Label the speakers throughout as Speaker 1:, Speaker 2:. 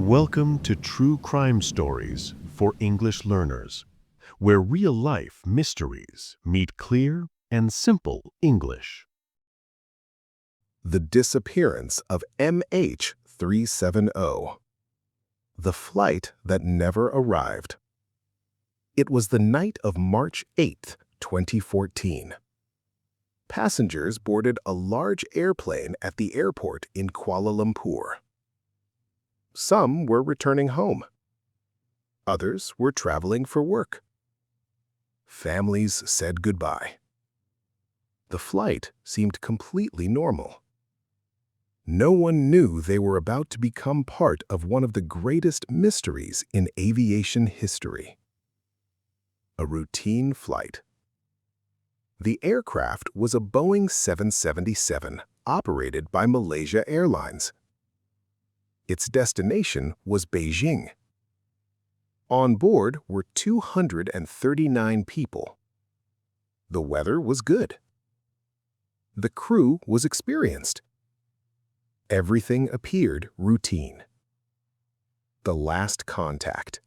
Speaker 1: Welcome to True Crime Stories for English Learners, where real-life mysteries meet clear and simple English.
Speaker 2: The disappearance of MH370. The flight that never arrived. It was the night of March 8, 2014. Passengers boarded a large airplane at the airport in Kuala Lumpur. Some were returning home. Others were traveling for work. Families said goodbye. The flight seemed completely normal. No one knew they were about to become part of one of the greatest mysteries in aviation history. A routine flight. The aircraft was a Boeing 777 operated by Malaysia Airlines. Its destination was Beijing. On board were 239 people. The weather was good. The crew was experienced. Everything appeared routine. The last contact.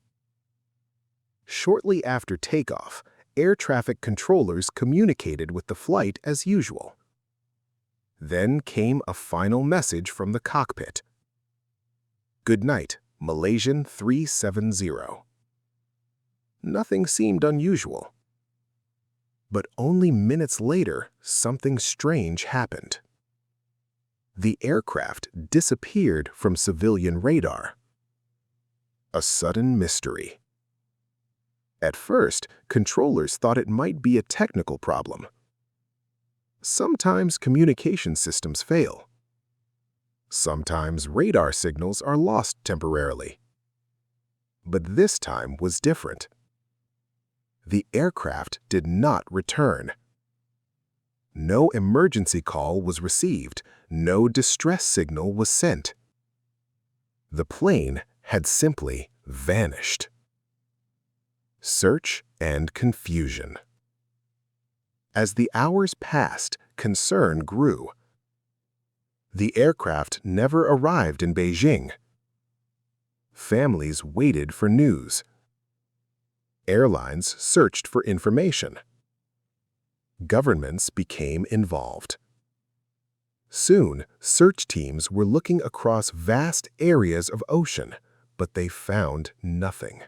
Speaker 2: Shortly after takeoff, air traffic controllers communicated with the flight as usual. Then came a final message from the cockpit. Good night, Malaysian 370. Nothing seemed unusual. But only minutes later, something strange happened. The aircraft disappeared from civilian radar. A sudden mystery. At first, controllers thought it might be a technical problem. Sometimes communication systems fail. Sometimes radar signals are lost temporarily. But this time was different. The aircraft did not return. No emergency call was received. No distress signal was sent. The plane had simply vanished. Search and confusion. As the hours passed, concern grew. The aircraft never arrived in Beijing. Families waited for news. Airlines searched for information. Governments became involved. Soon, search teams were looking across vast areas of ocean, but they found nothing.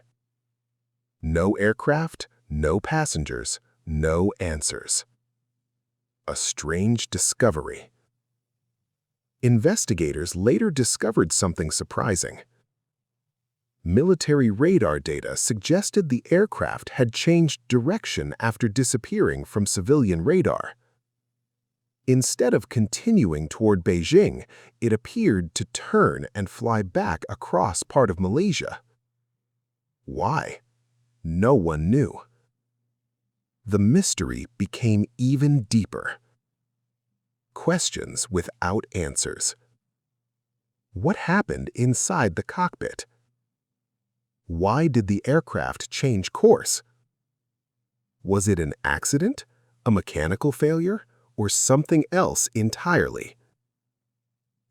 Speaker 2: No aircraft, no passengers, no answers. A strange discovery. Investigators later discovered something surprising. Military radar data suggested the aircraft had changed direction after disappearing from civilian radar. Instead of continuing toward Beijing, it appeared to turn and fly back across part of Malaysia. Why? No one knew. The mystery became even deeper. Questions without answers. What happened inside the cockpit? Why did the aircraft change course? Was it an accident, a mechanical failure, or something else entirely?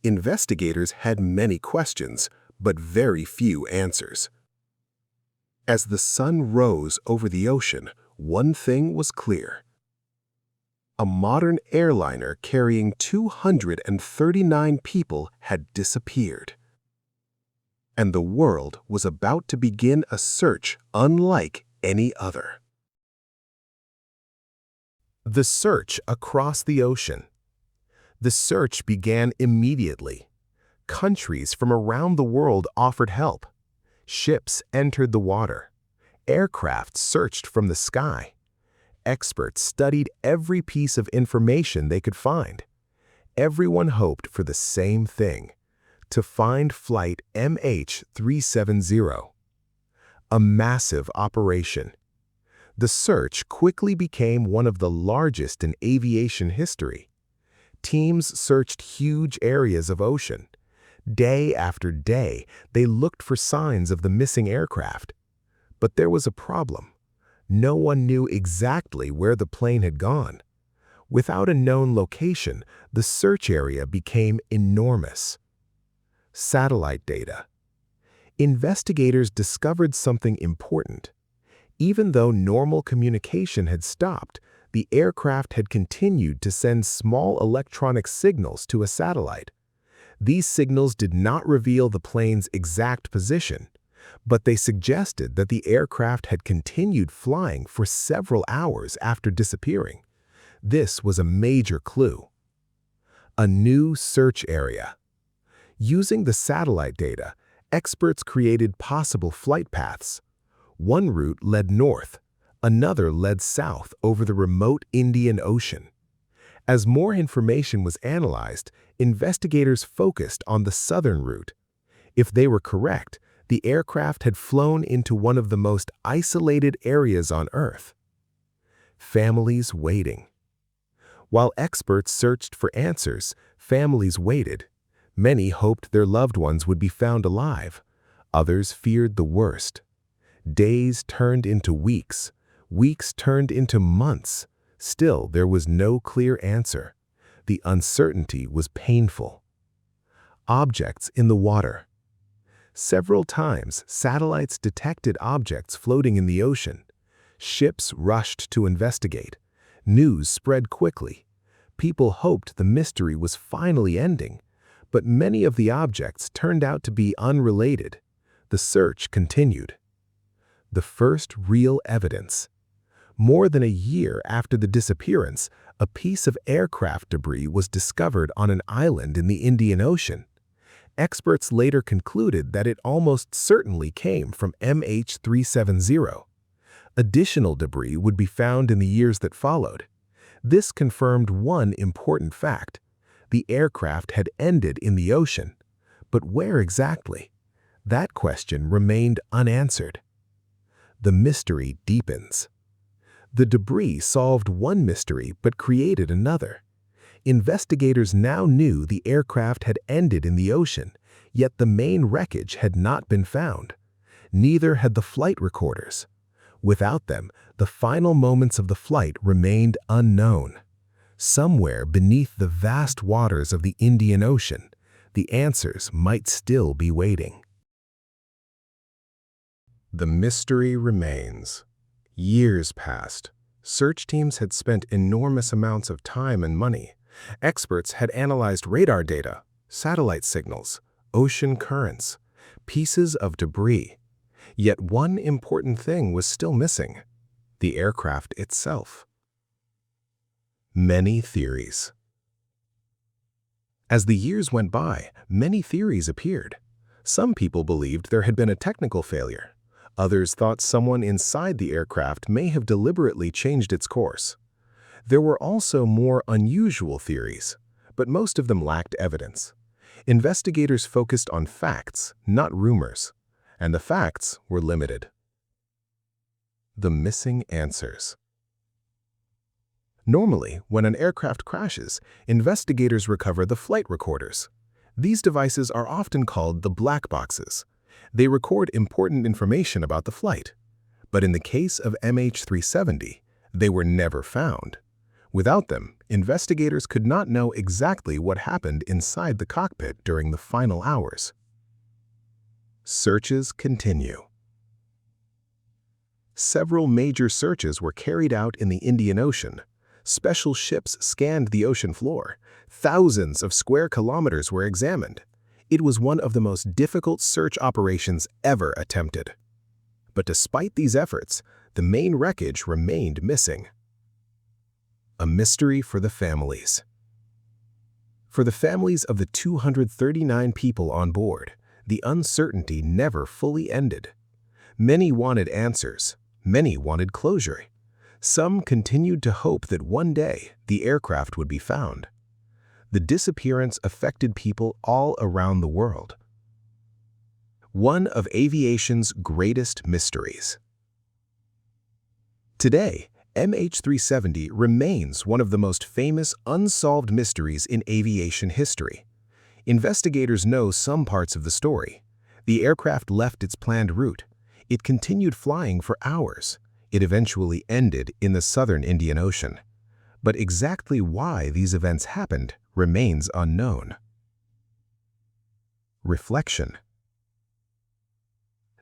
Speaker 2: Investigators had many questions, but very few answers. As the sun rose over the ocean, one thing was clear. A modern airliner carrying 239 people had disappeared. And the world was about to begin a search unlike any other. The search across the ocean. The search began immediately. Countries from around the world offered help. Ships entered the water. Aircraft searched from the sky. Experts studied every piece of information they could find. Everyone hoped for the same thing: to find flight MH370. A massive operation. The search quickly became one of the largest in aviation history. Teams searched huge areas of ocean. Day after day, they looked for signs of the missing aircraft. But there was a problem. No one knew exactly where the plane had gone. Without a known location, the search area became enormous. Satellite data. investigators discovered something important. Even though normal communication had stopped, the aircraft had continued to send small electronic signals to a satellite. These signals did not reveal the plane's exact position, but they suggested that the aircraft had continued flying for several hours after disappearing. This was a major clue. A new search area. Using the satellite data, experts created possible flight paths. One route led north, another led south over the remote Indian Ocean. As more information was analyzed, investigators focused on the southern route. If they were correct, the aircraft had flown into one of the most isolated areas on Earth. Families waiting. While experts searched for answers, families waited. Many hoped their loved ones would be found alive. Others feared the worst. Days turned into weeks. Weeks turned into months. Still, there was no clear answer. The uncertainty was painful. Objects in the water. Several times, satellites detected objects floating in the ocean. Ships rushed to investigate. News spread quickly. People hoped the mystery was finally ending, but many of the objects turned out to be unrelated. The search continued. The first real evidence. More than a year after the disappearance, a piece of aircraft debris was discovered on an island in the Indian Ocean. Experts later concluded that it almost certainly came from MH370. Additional debris would be found in the years that followed. This confirmed one important fact. The aircraft had ended in the ocean. But where exactly? That question remained unanswered. The mystery deepens. The debris solved one mystery but created another. Investigators now knew the aircraft had ended in the ocean, yet the main wreckage had not been found. Neither had the flight recorders. Without them, the final moments of the flight remained unknown. Somewhere beneath the vast waters of the Indian Ocean, the answers might still be waiting. The mystery remains. Years passed. Search teams had spent enormous amounts of time and money. Experts had analyzed radar data, satellite signals, ocean currents, pieces of debris. Yet one important thing was still missing: the aircraft itself. Many theories. As the years went by, many theories appeared. Some people believed there had been a technical failure. Others thought someone inside the aircraft may have deliberately changed its course. There were also more unusual theories, but most of them lacked evidence. Investigators focused on facts, not rumors, and the facts were limited. The missing answers. Normally, when an aircraft crashes, investigators recover the flight recorders. These devices are often called the black boxes. They record important information about the flight. But in the case of MH370, they were never found. Without them, investigators could not know exactly what happened inside the cockpit during the final hours. Searches continue. Several major searches were carried out in the Indian Ocean. Special ships scanned the ocean floor. Thousands of square kilometers were examined. It was one of the most difficult search operations ever attempted. But despite these efforts, the main wreckage remained missing. A mystery for the families. For the families of the 239 people on board, the uncertainty never fully ended. Many wanted answers. Many wanted closure. Some continued to hope that one day the aircraft would be found. The disappearance affected people all around the world. One of aviation's greatest mysteries. Today, MH370 remains one of the most famous unsolved mysteries in aviation history. Investigators know some parts of the story. The aircraft left its planned route. It continued flying for hours. It eventually ended in the southern Indian Ocean. But exactly why these events happened remains unknown. Reflection.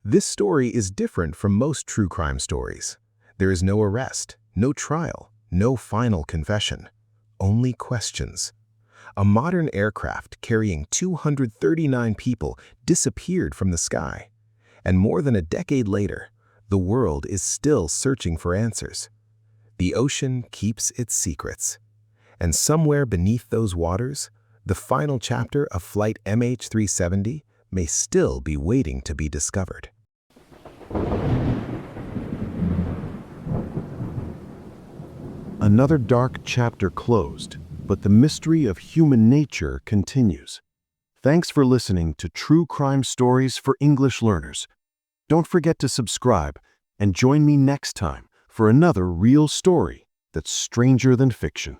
Speaker 2: This story is different from most true crime stories. There is no arrest, no trial, no final confession, only questions. A modern aircraft carrying 239 people disappeared from the sky, and more than a decade later, the world is still searching for answers. The ocean keeps its secrets, and somewhere beneath those waters, the final chapter of Flight MH370 may still be waiting to be discovered.
Speaker 1: Another dark chapter closed, but the mystery of human nature continues. Thanks for listening to True Crime Stories for English Learners. Don't forget to subscribe and join me next time for another real story that's stranger than fiction.